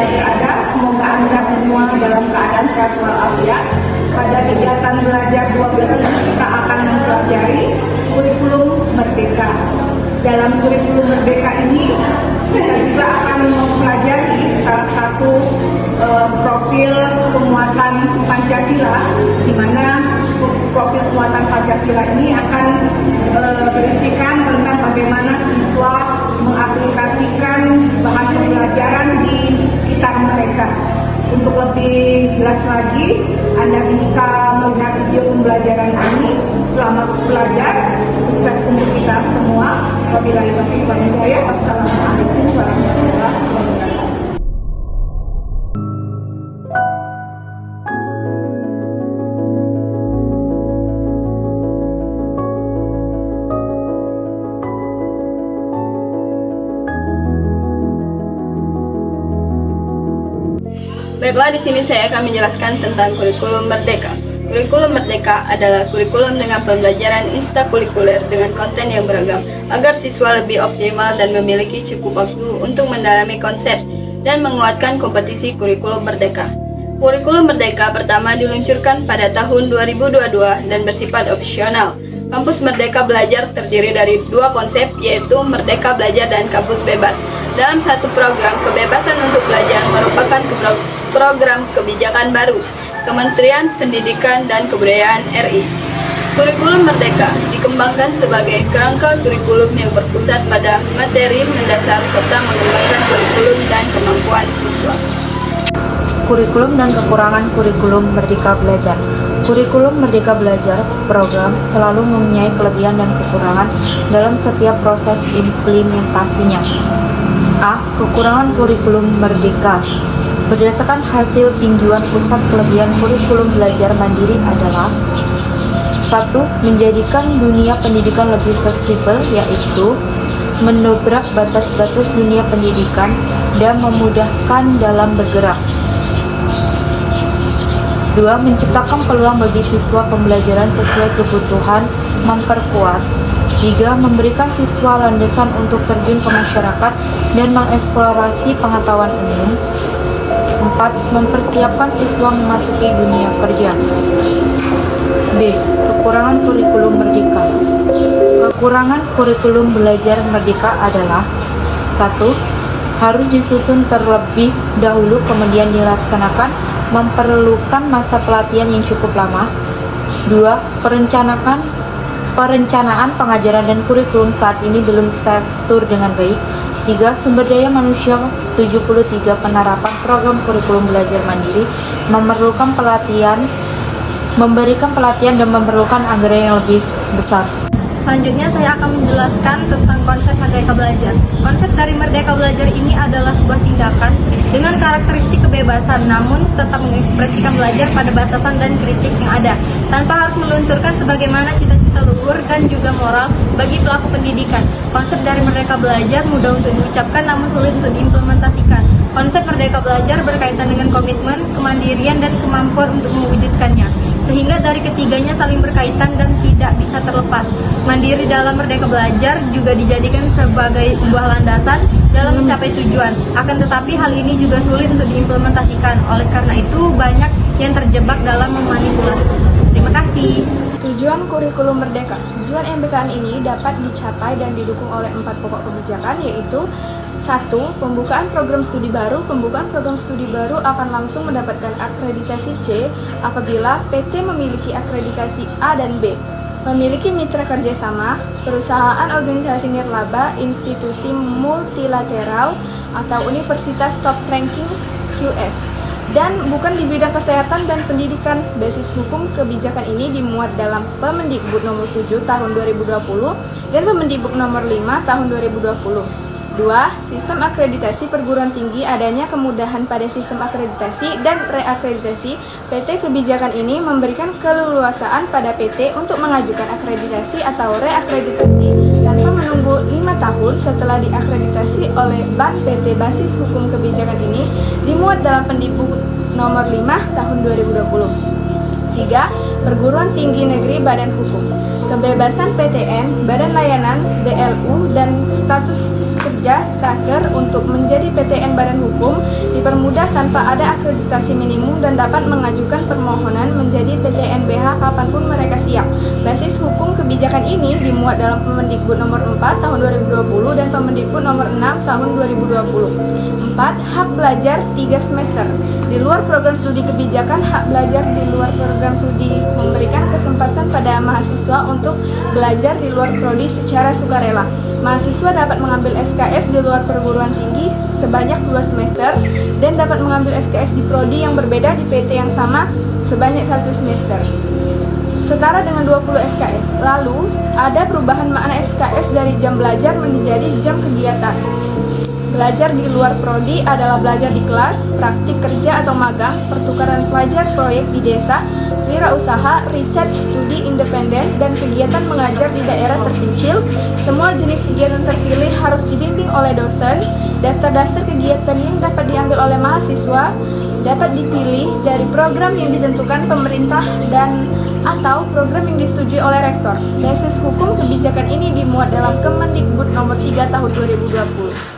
berada. Semoga Anda semua dalam keadaan sehat walafiat. Pada kegiatan belajar 12 ini kita akan mempelajari kurikulum merdeka. Dalam kurikulum merdeka ini kita juga akan mempelajari salah satu profil penguatan Pancasila, di mana profil penguatan Pancasila ini akan berisikan tentang bagaimana siswa mengaplikasikan bahan pembelajaran di sekitar mereka. Untuk lebih jelas lagi, Anda bisa melihat video pembelajaran ini. Selamat belajar, sukses untuk kita semua. Wabillahi taufiq wal hidayah. Wassalamualaikum warahmatullahi wabarakatuh. Baiklah, di sini saya akan menjelaskan tentang kurikulum merdeka. Kurikulum merdeka adalah kurikulum dengan pembelajaran ekstrakurikuler dengan konten yang beragam agar siswa lebih optimal dan memiliki cukup waktu untuk mendalami konsep dan menguatkan kompetisi kurikulum merdeka. Kurikulum merdeka pertama diluncurkan pada tahun 2022 dan bersifat opsional. Kampus Merdeka Belajar terdiri dari dua konsep, yaitu Merdeka Belajar dan Kampus Bebas. Dalam satu program, kebebasan untuk belajar merupakan program kebijakan baru Kementerian Pendidikan dan Kebudayaan RI. Kurikulum Merdeka dikembangkan sebagai kerangka kurikulum yang berpusat pada materi mendasar serta mengembangkan kurikulum dan kemampuan siswa. Kurikulum dan kekurangan kurikulum Merdeka Belajar. Kurikulum Merdeka Belajar program selalu mempunyai kelebihan dan kekurangan dalam setiap proses implementasinya. A. Kekurangan kurikulum Merdeka. Berdasarkan hasil tinjauan pusat, kelebihan kurikulum belajar mandiri adalah: 1. Menjadikan dunia pendidikan lebih fleksibel, yaitu mendobrak batas-batas dunia pendidikan dan memudahkan dalam bergerak. 2. Menciptakan peluang bagi siswa pembelajaran sesuai kebutuhan, memperkuat. 3. Memberikan siswa landasan untuk terjun ke masyarakat dan mengeksplorasi pengetahuan umum. 4. Mempersiapkan siswa memasuki dunia kerja. B. Kekurangan kurikulum merdeka. Kekurangan kurikulum belajar merdeka adalah: 1. Harus disusun terlebih dahulu kemudian dilaksanakan, memerlukan masa pelatihan yang cukup lama. 2. Perencanaan pengajaran dan kurikulum saat ini belum terstur dengan baik. 3. Sumber daya manusia 73. Penerapan program kurikulum belajar mandiri memerlukan pelatihan, memberikan pelatihan dan memerlukan anggaran yang lebih besar. Selanjutnya saya akan menjelaskan tentang konsep Merdeka Belajar. Konsep dari Merdeka Belajar ini adalah sebuah tindakan dengan karakteristik kebebasan, namun tetap mengekspresikan belajar pada batasan dan kritik yang ada, tanpa harus melunturkan sebagaimana cita-cita luhur dan juga moral bagi pelaku pendidikan. Konsep dari Merdeka Belajar mudah untuk diucapkan namun sulit untuk diimplementasikan. Konsep Merdeka Belajar berkaitan dengan komitmen, kemandirian, dan kemampuan untuk mewujudkannya, sehingga dari ketiganya saling berkaitan dan tidak bisa terlepas. Mandiri dalam Merdeka Belajar juga dijadikan sebagai sebuah landasan dalam mencapai tujuan. Akan tetapi hal ini juga sulit untuk diimplementasikan. Oleh karena itu banyak yang terjebak dalam memanipulasi. Terima kasih. Tujuan kurikulum merdeka. Tujuan MBKN ini dapat dicapai dan didukung oleh 4 pokok kebijakan, yaitu: 1. Pembukaan program studi baru. Pembukaan program studi baru akan langsung mendapatkan akreditasi C apabila PT memiliki akreditasi A dan B, memiliki mitra kerjasama, perusahaan organisasi nirlaba, institusi multilateral, atau universitas top ranking QS, dan bukan di bidang kesehatan dan pendidikan. Basis hukum kebijakan ini dimuat dalam Permendikbud nomor 7 tahun 2020 dan Permendikbud nomor 5 tahun 2020. 2. Sistem akreditasi perguruan tinggi. Adanya kemudahan pada sistem akreditasi dan reakreditasi. PT kebijakan ini memberikan keleluasaan pada PT untuk mengajukan akreditasi atau reakreditasi tanpa menunggu 5 tahun setelah diakreditasi oleh Bank PT. Basis hukum kebijakan ini dimuat dalam Permendikbud nomor 5 tahun 2020. 3. Perguruan tinggi negeri badan hukum. Kebebasan PTN, badan layanan, BLU, dan status kerja Staker untuk menjadi PTN badan hukum, dipermudah tanpa ada akreditasi minimum dan dapat mengajukan permohonan menjadi PTNBH kapanpun mereka siap. Basis hukum kebijakan ini dimuat dalam Permendikbud nomor 4 tahun 2020 dan Permendikbud nomor 6 tahun 2020. 4. Hak belajar 3 semester. Di luar program studi kebijakan, hak belajar di luar program studi memberikan kesempatan pada mahasiswa untuk belajar di luar prodi secara sukarela. Mahasiswa dapat mengambil SKS di luar perguruan tinggi sebanyak 2 semester dan dapat mengambil SKS di prodi yang berbeda di PT yang sama sebanyak 1 semester. Setara dengan 20 SKS. Lalu, ada perubahan makna SKS dari jam belajar menjadi jam kegiatan. Belajar di luar prodi adalah belajar di kelas, praktik kerja atau magang, pertukaran pelajar proyek di desa, wirausaha, riset, studi independen, dan kegiatan mengajar di daerah terpencil. Semua jenis kegiatan terpilih harus dibimbing oleh dosen. Daftar-daftar kegiatan yang dapat diambil oleh mahasiswa dapat dipilih dari program yang ditentukan pemerintah dan atau program yang disetujui oleh rektor. Basis hukum kebijakan ini dimuat dalam Kemendikbud nomor 3 tahun 2020.